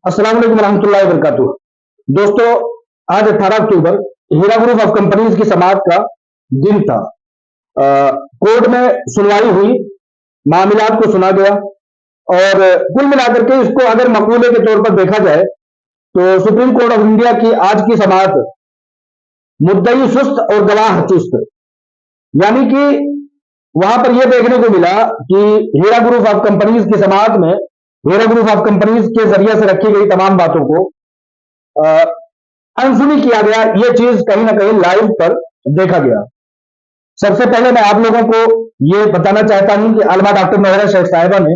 अस्सलाम वालेकुम रहमतुल्लाहि व बरकातुहू। दोस्तों, आज 18 अक्टूबर हीरा ग्रुप ऑफ कंपनीज की समाअत का दिन था। कोर्ट में सुनवाई हुई, मामलात को सुना गया और कुल मिलाकर के इसको अगर मकबूले के तौर पर देखा जाए तो सुप्रीम कोर्ट ऑफ इंडिया की आज की समाअत मुद्दई सुस्त और गवाह चुस्त, यानी कि वहां पर यह देखने को मिला कि हीरा ग्रुप ऑफ कंपनीज की समाअत में हीरा ग्रुप ऑफ कंपनीज के जरिए से रखी गई तमाम बातों को अनसुनी किया गया। यह चीज कहीं ना कहीं लाइव पर देखा गया। सबसे पहले मैं आप लोगों को यह बताना चाहता हूं कि अलमा डॉक्टर नौहरा शेख साहिबा ने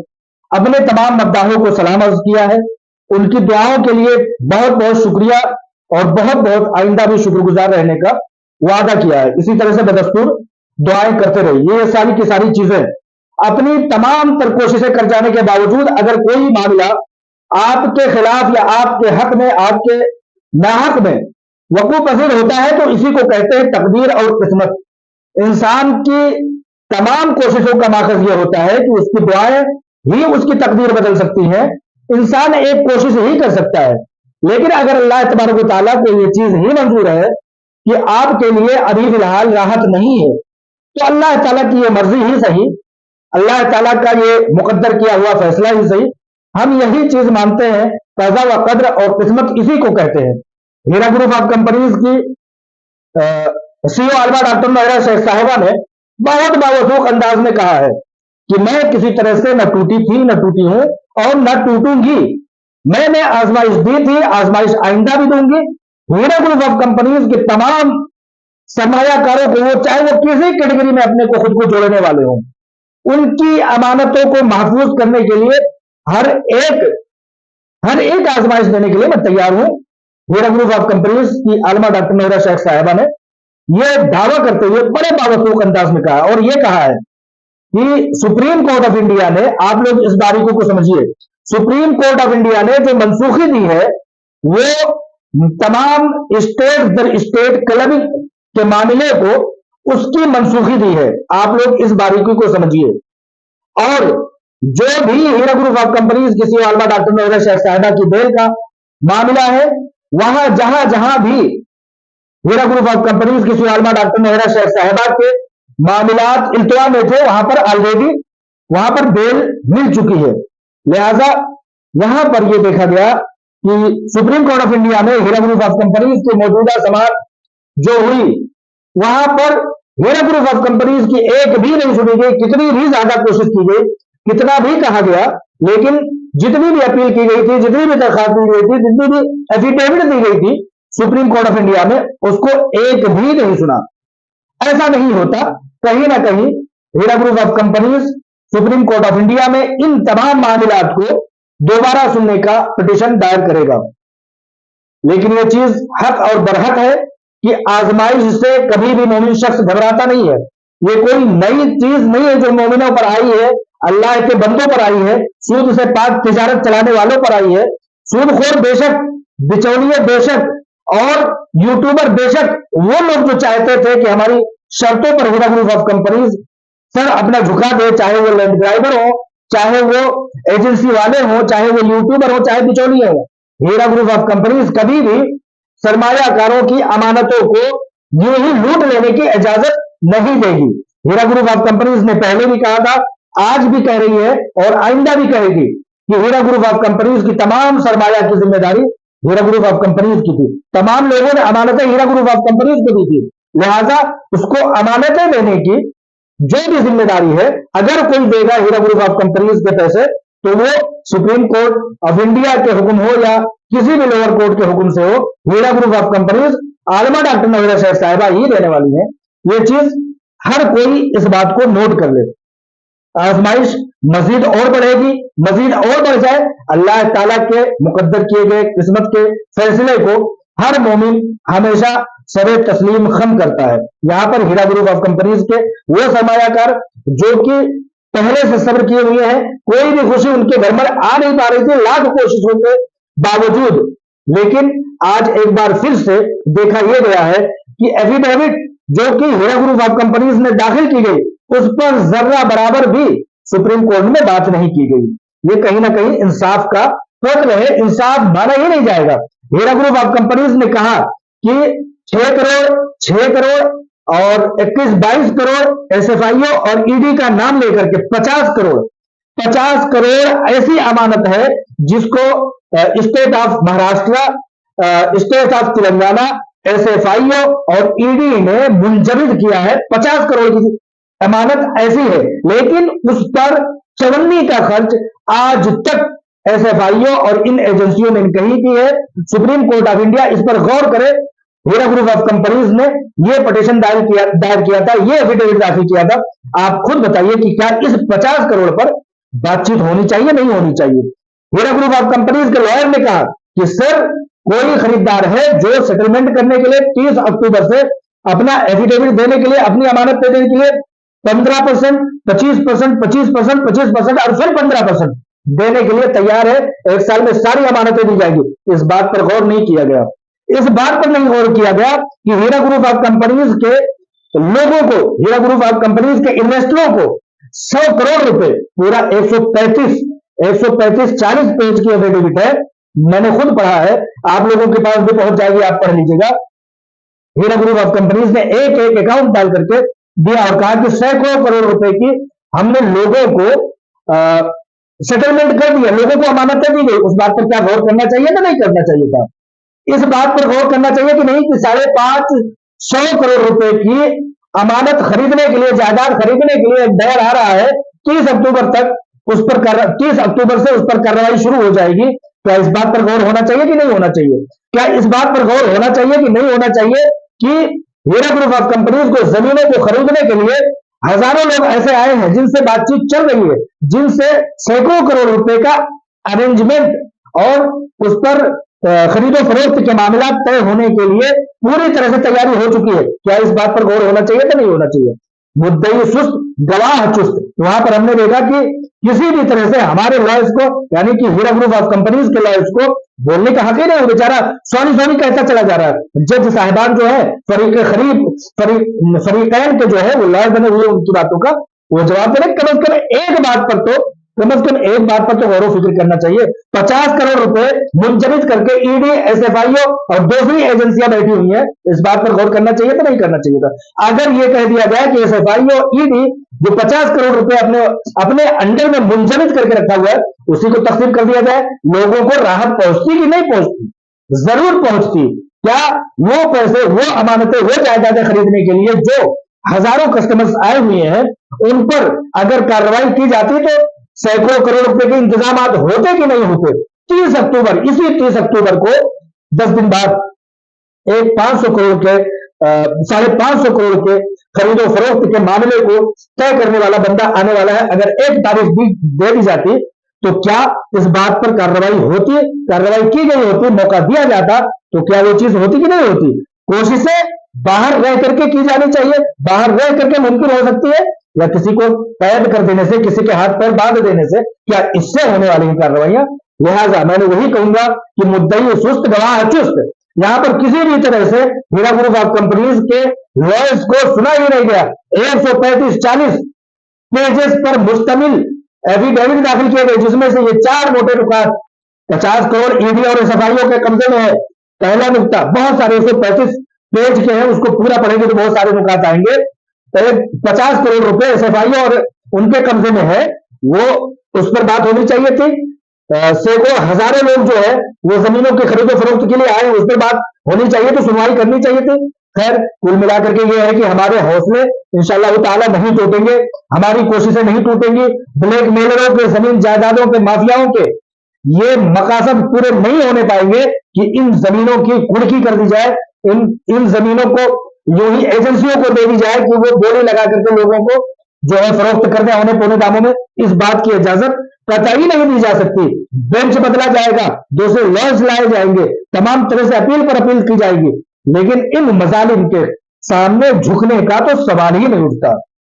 अपने तमाम मद्दाहों को सलाम अर्ज किया है। उनकी दुआओं के लिए बहुत बहुत शुक्रिया और बहुत बहुत आइंदा भी शुक्रगुजार रहने का वादा किया है। इसी तरह से बदस्तूर दुआएं करते रहिए। ये सारी की सारी चीजें अपनी तमाम तर कोशिशें कर जाने के बावजूद अगर कोई मामला आपके खिलाफ या आपके हक में, आपके नाहक में वकूफ पजीर होता है तो इसी को कहते हैं तकदीर और किस्मत। इंसान की तमाम कोशिशों का माखज यह होता है कि उसकी दुआएं ही उसकी तकदीर बदल सकती हैं। इंसान एक कोशिश ही कर सकता है, लेकिन अगर अल्लाह तबारक व तआला को यह चीज ही मंजूर है कि आपके लिए अभी फिलहाल राहत नहीं है, तो अल्लाह ताला की यह मर्जी ही सही, अल्लाह ताला का ये मुकद्दर किया हुआ फैसला ही सही। हम यही चीज मानते हैं। कज़ा व कद्र और किस्मत इसी को कहते हैं। हीरा ग्रुप ऑफ कंपनीज की सीईओ अलमा डॉक्टर नौहरा शेख साहिबा ने बहुत बावसूख अंदाज में कहा है कि मैं किसी तरह से न टूटी थी, न टूटी हूं और न टूटूंगी। मैंने आजमाइश दी थी, आजमाइश आइंदा भी दूंगी। हीरा ग्रुप ऑफ कंपनीज के तमाम सरमायाकारों को, वो चाहे वो किसी कैटेगरी में अपने को खुद को जोड़ने वाले हों, उनकी अमानतों को महफूज करने के लिए हर एक आजमाइश देने के लिए मैं तैयार हूं। हीरा ग्रुप ऑफ कंपनीज की आलमा डॉक्टर नौहरा शेख साहिबा ने यह दावा करते हुए बड़े बावसूख अंदाज में कहा और यह कहा है कि सुप्रीम कोर्ट ऑफ इंडिया ने, आप लोग इस बारीकों को समझिए, सुप्रीम कोर्ट ऑफ इंडिया ने जो मनसूखी दी है वो तमाम स्टेट दर स्टेट क्लबिंग के मामले को उसकी मनसूखी दी है। आप लोग इस बारीकी को समझिए। और जो भी हीरा ग्रुप ऑफ कंपनीज किसी आलमा डॉक्टर नौहरा शेख साहिबा की बेल का मामला है, वहां जहां जहां भी हीरा ग्रुप ऑफ कंपनीज किसी आलमा डॉक्टर नौहरा शेख साहिबा के मामलात इल्तवा में थे, वहां पर ऑलरेडी वहां पर बेल मिल चुकी है। लिहाजा यहां पर यह देखा गया कि सुप्रीम कोर्ट ऑफ इंडिया में हीरा ग्रुप ऑफ कंपनीज की मौजूदा समाअत जो हुई, वहां पर हीरा ग्रुप ऑफ कंपनीज की एक भी नहीं सुनी गई। कितनी भी ज्यादा कोशिश की गई, कितना भी कहा गया, लेकिन जितनी भी अपील की गई थी, जितनी भी दरखास्त दी गई थी, जितनी भी एफिडेविट दी गई थी सुप्रीम कोर्ट ऑफ इंडिया में, उसको एक भी नहीं सुना। ऐसा नहीं होता। कहीं ना कहीं Heera group of companies supreme court of India में इन तमाम मामलात को दोबारा सुनने का पिटीशन दायर करेगा। लेकिन यह चीज हक और बरहक है कि आजमाइश से कभी भी मोमिन शख्स घबराता नहीं है। ये कोई नई चीज नहीं है जो मोमिनों पर आई है, अल्लाह के बंदों पर आई है, सूद से पाक तिजारत चलाने वालों पर आई है। सूदखोर बेशक, बिचौलिए बेशक और यूट्यूबर बेशक, वो लोग जो चाहते थे कि हमारी शर्तों पर हीरा ग्रुप ऑफ कंपनीज सर अपना झुका दे, चाहे वो लैंड ड्राइवर हो, चाहे वो एजेंसी वाले हो, चाहे वो यूट्यूबर हो, चाहे बिचौलिए हो, हीरा ग्रुप ऑफ कंपनीज कभी भी सरमायाकारों की अमानतों को यूं ही लूट लेने की इजाजत नहीं देगी। हीरा ग्रुप ऑफ कंपनीज ने पहले भी कहा था, आज भी कह रही है और आइंदा भी कहेगी कि हीरा ग्रुप ऑफ कंपनीज की तमाम सरमाया की जिम्मेदारी हीरा ग्रुप ऑफ कंपनीज की थी। तमाम लोगों ने अमानतें हीरा ग्रुप ऑफ कंपनीज को दी थी। लिहाजा उसको अमानतें देने की जो भी जिम्मेदारी है, अगर कोई देगा हीरा ग्रुप ऑफ कंपनीज के पैसे, तो वो सुप्रीम कोर्ट ऑफ इंडिया के हुक्म हो या किसी भी लोअर कोर्ट के हुक्म से हो, Heera group of companies Alima doctor Nowhera Shaikh साहिबा ही देने वाली है। ये चीज हर कोई इस बात को नोट कर ले। आजमाइश मजीद और बढ़ेगी, मजीद और बढ़ जाए, अल्लाह ताला के मुकद्दर किए गए किस्मत के फैसले को हर मोमिन हमेशा सरे तस्लीम खम करता है। यहां पर हीरा ग्रुप ऑफ कंपनीज के वो सरमायाकार जो कि पहले से सब्र किए हुए हैं, कोई भी खुशी उनके घर में आ नहीं पा रही थी लाख कोशिशों के बावजूद, लेकिन आज एक बार फिर से देखा यह गया है कि एफिडेविट जो कि हीरा ग्रुप ऑफ कंपनीज में दाखिल की गई, उस पर जर्रा बराबर भी सुप्रीम कोर्ट में बात नहीं की गई। ये कहीं ना कहीं इंसाफ का फर्क रहे, इंसाफ माना ही नहीं जाएगा। हीरा ग्रुप ऑफ कंपनीज ने कहा कि 6 करोड़ और 21-22 करोड़ एसएफआईओ और ईडी का नाम लेकर के 50 करोड़ ऐसी अमानत है जिसको state of Maharashtra, state of Telangana, SFIO और ईडी ने मुंजमद किया है। 50 करोड़ की अमानत ऐसी है, लेकिन उस पर चवन्नी का खर्च आज तक एसएफआईओ और इन एजेंसियों ने कही की है। सुप्रीम कोर्ट ऑफ इंडिया इस पर गौर करे। हीरा ग्रुप ऑफ कंपनीज ने यह पिटीशन दायर किया था, यह एफिडेविट दाखिल किया था। आप खुद बताइए कि क्या इस 50 करोड़ पर बातचीत होनी चाहिए, नहीं होनी चाहिए? हीरा ग्रुप ऑफ कंपनीज के लॉयर ने कहा कि सर, कोई खरीदार है जो सेटलमेंट करने के लिए 30 अक्टूबर से अपना एफिडेविट देने के लिए, अपनी अमानत देने के लिए 15%, 25%, 25%, 25% और फिर 15% देने के लिए तैयार है। 1 साल में सारी अमानतें दी जाएगी। इस बात पर गौर नहीं किया गया। इस बात पर नहीं गौर किया गया कि हीरा ग्रुप ऑफ कंपनीज के लोगों को, हीरा ग्रुप ऑफ कंपनीज के इन्वेस्टरों को 100 करोड़ रुपए, पूरा 135 40 पेज की एफिडेविट है, मैंने खुद पढ़ा है, आप लोगों के पास भी पहुंच जाएगी, आप पढ़ लीजिएगा। हीरा ग्रुप ऑफ कंपनीज ने एक एक अकाउंट डाल करके दिया और कहा कि सैकड़ों करोड़ रुपए की हमने लोगों को सेटलमेंट कर दिया, लोगों को अमानतें दी गई। उस बात पर क्या गौर करना चाहिए था, नहीं करना चाहिए था? इस बात पर गौर करना चाहिए कि नहीं कि 550 करोड़ रुपए की अमानत खरीदने के लिए, जायदाद खरीदने के लिए दौर आ रहा है। 30 अक्टूबर तक 30 अक्टूबर से उस पर कार्रवाई शुरू हो जाएगी। क्या इस बात पर गौर होना चाहिए कि नहीं होना चाहिए? क्या इस बात पर गौर होना चाहिए कि नहीं होना चाहिए कि हीरा ग्रुप ऑफ कंपनीज को जमीनों को खरीदने के लिए हजारों लोग ऐसे आए हैं जिनसे बातचीत चल रही है, जिनसे सैकड़ों करोड़ रुपए का अरेंजमेंट और उस पर खरीदो फरोख्त के मामला तय होने के लिए पूरी तरह से तैयारी हो चुकी है। क्या इस बात पर गौर होना चाहिए कि नहीं होना चाहिए? मुद्दई सुस्त गवाह चुस्त। वहां पर हमने देखा कि किसी भी तरह से हमारे लॉयर्स को, यानी कि हीरा ग्रुप ऑफ कंपनीज के लॉयर्स को बोलने का हक ही नहीं, बेचारा सॉरी सॉरी कहता चला जा रहा है। जज साहिबान जो है, फरीकैन के जो है वो लॉयर बने हुए, उनकी बातों का वो जवाब दे रहे। कम से कम एक बात पर तो गौर फिक्र करना चाहिए। 50 करोड़ रुपए मुंजमद करके ईडी, एसएफआईओ और दूसरी एजेंसियां बैठी हुई हैं, इस बात पर गौर करना चाहिए तो नहीं करना चाहिए था? अगर यह कह दिया गया कि एसएफआईओ, ईडी जो 50 करोड़ रुपए अपने अंडर में मुंजमद करके रखा हुआ है, उसी को तकसीम कर दिया जाए, लोगों को राहत पहुंचती कि नहीं पहुंचती? जरूर पहुंचती। क्या वो पैसे, वो अमानतें, वो जायदादें खरीदने के लिए जो हजारों कस्टमर्स आए हुए हैं, उन पर अगर कार्रवाई की जाती तो सैकड़ों करोड़ रुपए के इंतजाम होते कि नहीं होते? 30 अक्टूबर, इसी 30 अक्टूबर को 10 दिन बाद एक 500 करोड़ के 550 करोड़ के खरीदो फरोख्त के मामले को तय करने वाला बंदा आने वाला है। अगर एक तारीख भी दे दी जाती तो क्या इस बात पर कार्रवाई होती, कार्रवाई की गई होती, मौका दिया जाता तो क्या वो चीज होती कि नहीं होती? कोशिशें बाहर रह करके की जानी चाहिए, बाहर रह करके मुमकिन हो सकती है, या किसी को कैद कर देने से, किसी के हाथ पैर बांध देने से, क्या इससे होने वाली है कार्रवाइयां? लिहाजा मैंने वही कहूंगा कि मुद्दई सुस्त गवाह चुस्त। यहां पर किसी भी तरह से हीरा ग्रुप ऑफ कंपनीज के लॉयर्स को सुना ही नहीं गया। 135-40 पेजेस पर मुश्तमिल एफिडेविट दाखिल किए गए, जिसमें से ये 4 मोटे नुकात 50 करोड़ ईडी और एसएफआईओ के कब्जे में है। पहला नुकता बहुत सारे 135 पेज के हैं, उसको पूरा पढ़ेंगे तो बहुत सारे नुकात आएंगे। 50 करोड़ रुपए एसएफआईओ और उनके कब्जे में है, वो उस पर बात होनी चाहिए थी। सैकड़ों हजारों लोग जो है वो जमीनों के खरीदो फरोख्त के लिए आए, उस पर बात होनी चाहिए, तो सुनवाई करनी चाहिए थी। खैर, कुल मिलाकर के ये है कि हमारे हौसले इंशाअल्लाह ताला नहीं टूटेंगे, हमारी कोशिशें नहीं टूटेंगी। ब्लैक मेलरों के, जमीन जायदादों के, माफियाओं के ये मकासद पूरे नहीं होने पाएंगे कि इन जमीनों की कुर्की कर दी जाए, इन जमीनों को यूं ही एजेंसियों को दे दी जाए कि वो बोली लगा करके लोगों को जो है फरोख्त करते हैं उन्हें पौने दामों में। इस बात की इजाजत कतई नहीं दी जा सकती। बेंच बदला जाएगा, दूसरे लॉयर्स लाए जाएंगे, तमाम तरह से अपील पर अपील की जाएगी, लेकिन इन मजालिम के सामने झुकने का तो सवाल ही नहीं उठता।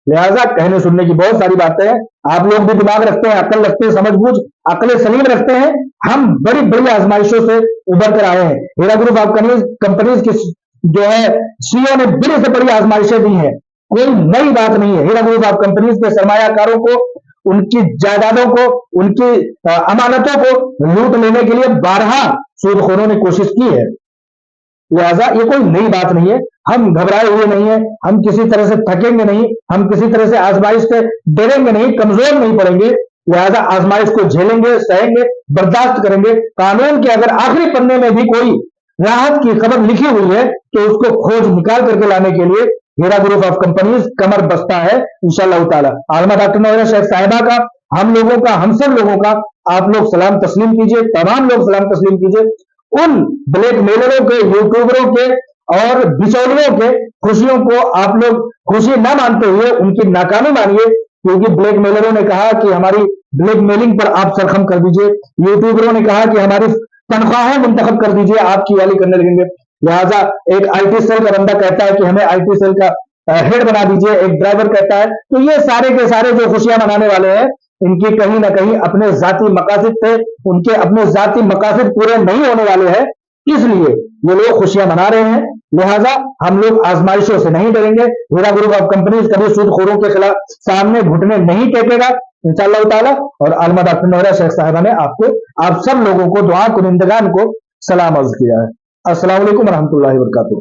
लिहाजा कहने सुनने की बहुत सारी बातें हैं, आप लोग भी दिमाग रखते हैं, अकल रखते हैं, समझबूझ अकल सलीम रखते हैं। हम बड़ी बड़ी आजमाइशों से उभर कर आए हैं। हीरा ग्रुप ऑफ कंपनीज की जो है सीईओ ने बड़ी से बड़ी आजमाइशें दी हैं, कोई नई बात नहीं है। हीरा ग्रुप ऑफ कंपनीज के सरमायाकारों को ان کی جائیدادوں کو, ان کی امانتوں کو لوٹ لینے کے لیے بارہا سود خوروں نے کوشش کی ہے. لہذا یہ کوئی نئی بات نہیں ہے, ہم گھبرائے ہوئے نہیں ہیں, ہم کسی طرح سے تھکیں گے نہیں, ہم کسی طرح سے آزمائش سے ڈریں گے نہیں, کمزور نہیں پڑیں گے. لہذا آزمائش کو جھیلیں گے, سہیں گے, برداشت کریں گے. قانون کے اگر آخری پنے میں بھی کوئی راحت کی خبر لکھی ہوئی ہے تو اس کو کھوج نکال کر کے لانے کے لیے ہیرا گروپ آف کمپنیز کمر بستہ ہے انشاءاللہ تعالی. عالمہ ڈاکٹر نویرہ شیخ صاحبہ کا, ہم لوگوں کا, ہم سب لوگوں کا آپ لوگ سلام تسلیم کیجئے, تمام لوگ سلام تسلیم کیجئے. ان بلیک میلروں کے, یوٹیوبروں کے اور بچولیوں کے خوشیوں کو آپ لوگ خوشی نہ مانتے ہوئے ان کی ناکامی مانیے, کیونکہ بلیک میلروں نے کہا کہ ہماری بلیک میلنگ پر آپ سرخم کر دیجئے, یوٹیوبروں نے کہا کہ ہماری تنخواہیں منتخب کر دیجئے, آپ کی والی کرنے لگیں گے. لہٰذا ایک آئی ٹی سیل کا بندہ کہتا ہے کہ ہمیں آئی ٹی سیل کا ہیڈ بنا دیجئے, ایک ڈرائیور کہتا ہے. تو یہ سارے کے سارے جو خوشیاں منانے والے ہیں ان کی کہیں نہ کہیں اپنے ذاتی مقاصد تھے, ان کے اپنے ذاتی مقاصد پورے نہیں ہونے والے ہیں, اس لیے یہ لوگ خوشیاں منا رہے ہیں. لہذا ہم لوگ آزمائشوں سے نہیں ڈریں گے. ہیرا گروپ آف کمپنیز کبھی سود خوروں کے خلاف سامنے گھٹنے نہیں ٹیکے گا انشاءاللہ تعالی. اور عالمہ ڈاکٹر نویرہ شیخ صاحبہ نے آپ سب لوگوں کو, دعا کنندگان کو سلام عرض کیا ہے. السلام علیکم ورحمۃ اللہ وبرکاتہ.